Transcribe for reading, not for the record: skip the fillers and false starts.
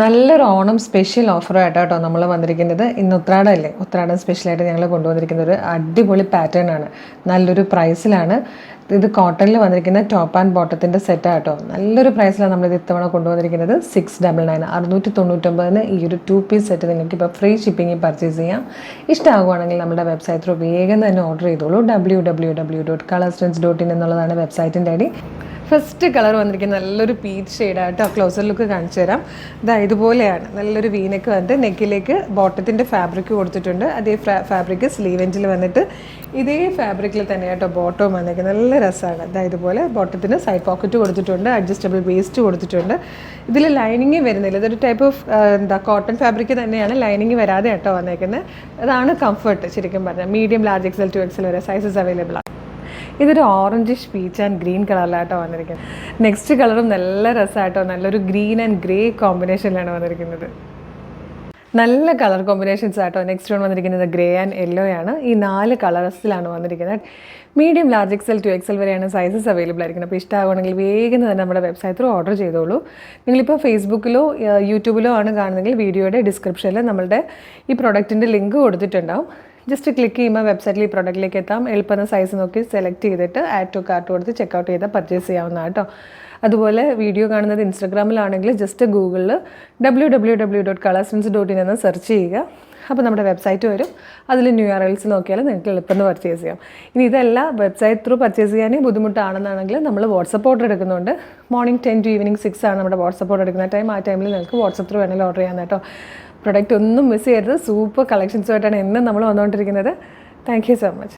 നല്ലൊരു ഓണം സ്പെഷ്യൽ ഓഫറായിട്ടാണ് കേട്ടോ നമ്മൾ വന്നിരിക്കുന്നത്. ഇന്ന് ഉത്രാടമല്ലേ, ഉത്രാടം സ്പെഷ്യലായിട്ട് ഞങ്ങൾ കൊണ്ടുവന്നിരിക്കുന്ന ഒരു അടിപൊളി പാറ്റേൺ ആണ്. നല്ലൊരു പ്രൈസിലാണ് ഇത് കോട്ടണിൽ വന്നിരിക്കുന്ന ടോപ്പ് ആൻഡ് ബോട്ടത്തിൻ്റെ സെറ്റാണ് കേട്ടോ. നല്ലൊരു പ്രൈസിലാണ് നമ്മളിത് ഇത്തവണ കൊണ്ടുവന്നിരിക്കുന്നത്. 699 699 ഈ ഒരു 2 പീസ് സെറ്റ് നിങ്ങൾക്ക് ഇപ്പോൾ ഫ്രീ ഷിപ്പിംഗ് പർച്ചേസ് ചെയ്യാം. ഇഷ്ടമാകുവാണെങ്കിൽ നമ്മുടെ വെബ്സൈറ്റ് ത്രൂ വേഗം തന്നെ ഓർഡർ ചെയ്തോളൂ. www.colorstance.in എന്നുള്ളതാണ് വെബ്സൈറ്റിൻ്റെ ഐഡി. ഫസ്റ്റ് കളർ വന്നിരിക്കുന്നത് നല്ലൊരു പീച്ച് ഷെയ്ഡായിട്ട് ക്ലോസർ ലുക്ക് കാണിച്ചു തരാം. ഇതുപോലെയാണ് നല്ലൊരു വീനക്ക് വന്നിട്ട് നെക്കിലേക്ക് ബോട്ടത്തിൻ്റെ ഫാബ്രിക് കൊടുത്തിട്ടുണ്ട്. അതേ ഫാബ്രിക് സ്ലീവ് എൻഡിൽ വന്നിട്ട് ഇതേ ഫാബ്രിക്കിൽ തന്നെ കേട്ടോ ബോട്ടവും വന്നിരിക്കുന്നത്. നല്ല രസമാണ്. ഇതുപോലെ ബോട്ടത്തിന് സൈഡ് പോക്കറ്റ് കൊടുത്തിട്ടുണ്ട്, അഡ്ജസ്റ്റബിൾ വേസ്റ്റ് കൊടുത്തിട്ടുണ്ട്. ഇതിൽ ലൈനിങ് വരുന്നില്ല. ഇതൊരു ടൈപ്പ് ഓഫ് കോട്ടൺ ഫാബ്രിക് തന്നെയാണ്, ലൈനിങ് വരാതെ കേട്ടോ വന്നേക്കുന്നത്. അതാണ് കംഫർട്ട്. ശരിക്കും പറഞ്ഞാൽ medium, large XL to XL വരെ സൈസസ് അവൈലബിൾ ആണ്. ഇതൊരു ഓറഞ്ചിഷ് പീച്ച് ആൻഡ് ഗ്രീൻ കളറിലാട്ടോ വന്നിരിക്കുന്നത്. നെക്സ്റ്റ് കളറും നല്ല രസമായിട്ടോ, നല്ലൊരു ഗ്രീൻ ആൻഡ് ഗ്രേ കോമ്പിനേഷനിലാണ് വന്നിരിക്കുന്നത്. നല്ല കളർ കോമ്പിനേഷൻസ് ആട്ടോ. നെക്സ്റ്റ് വൺ വന്നിരിക്കുന്നത് ഗ്രേ ആൻഡ് യെല്ലോ ആണ്. ഈ 4 കളേഴ്സിലാണ് വന്നിരിക്കുന്നത്. Medium, large XL to XL വരെയാണ് സൈസസ് അവൈലബിൾ ആയിരിക്കുന്നത്. അപ്പോൾ ഇഷ്ടമാകുകയാണെങ്കിൽ വേഗം തന്നെ നമ്മുടെ വെബ്സൈറ്റ് ത്രൂ ഓർഡർ ചെയ്തോളൂ. നിങ്ങളിപ്പോൾ ഫേസ്ബുക്കിലോ യൂട്യൂബിലോ ആണ് കാണുന്നതെങ്കിൽ വീഡിയോയുടെ ഡിസ്ക്രിപ്ഷനിൽ നമ്മളുടെ ഈ പ്രൊഡക്റ്റിൻ്റെ ലിങ്ക് കൊടുത്തിട്ടുണ്ടാവും. ജസ്റ്റ് ക്ലിക്ക് ചെയ്യുമ്പോൾ വെബ്സൈറ്റിൽ ഈ പ്രൊഡക്റ്റിലേക്ക് എത്താം. എളുപ്പന്ന സൈസ് നോക്കി സെലക്ട് ചെയ്തിട്ട് ആഡ് ടു കാർട്ട് കൊടുത്ത് ചെക്കൗട്ട് ചെയ്താൽ പർച്ചേസ് ചെയ്യാവുന്നതാണ് കേട്ടോ. അതുപോലെ വീഡിയോ കാണുന്നത് ഇൻസ്റ്റാഗ്രാമിലാണെങ്കിൽ ജസ്റ്റ് ഗൂഗിളിൽ www.colorstance.in എന്ന് സെർച്ച് ചെയ്യുക. അപ്പോൾ നമ്മുടെ വെബ്സൈറ്റ് വരും. അതിൽ ന്യൂ URLs നോക്കിയാൽ നിങ്ങൾക്ക് എളുപ്പം പർച്ചേസ് ചെയ്യാം. ഇനി ഇതല്ല വെബ്സൈറ്റ് ത്രൂ പർച്ചേസ് ചെയ്യാനേ ബുദ്ധിമുട്ടാണെന്നാണെങ്കിൽ നമ്മൾ വാട്സപ്പ് ഓർഡർ എടുക്കുന്നുണ്ട്. മോർണിംഗ് 10 to ഈവനിങ് 6 ആണ് നമ്മുടെ വാട്സപ്പ് ഓർഡർ എടുക്കുന്ന ടൈം. ആ ടൈമിൽ നിങ്ങൾക്ക് വാട്സപ്പ് ത്രൂ വേണമെങ്കിൽ ഓർഡർ ചെയ്യാൻ കേട്ടോ. പ്രൊഡക്റ്റ് ഒന്നും മിസ് ചെയ്യരുത്. സൂപ്പർ കളക്ഷൻസുമായിട്ടാണ് എന്നും നമ്മൾ വന്നുകൊണ്ടിരിക്കുന്നത്. Thank you so much.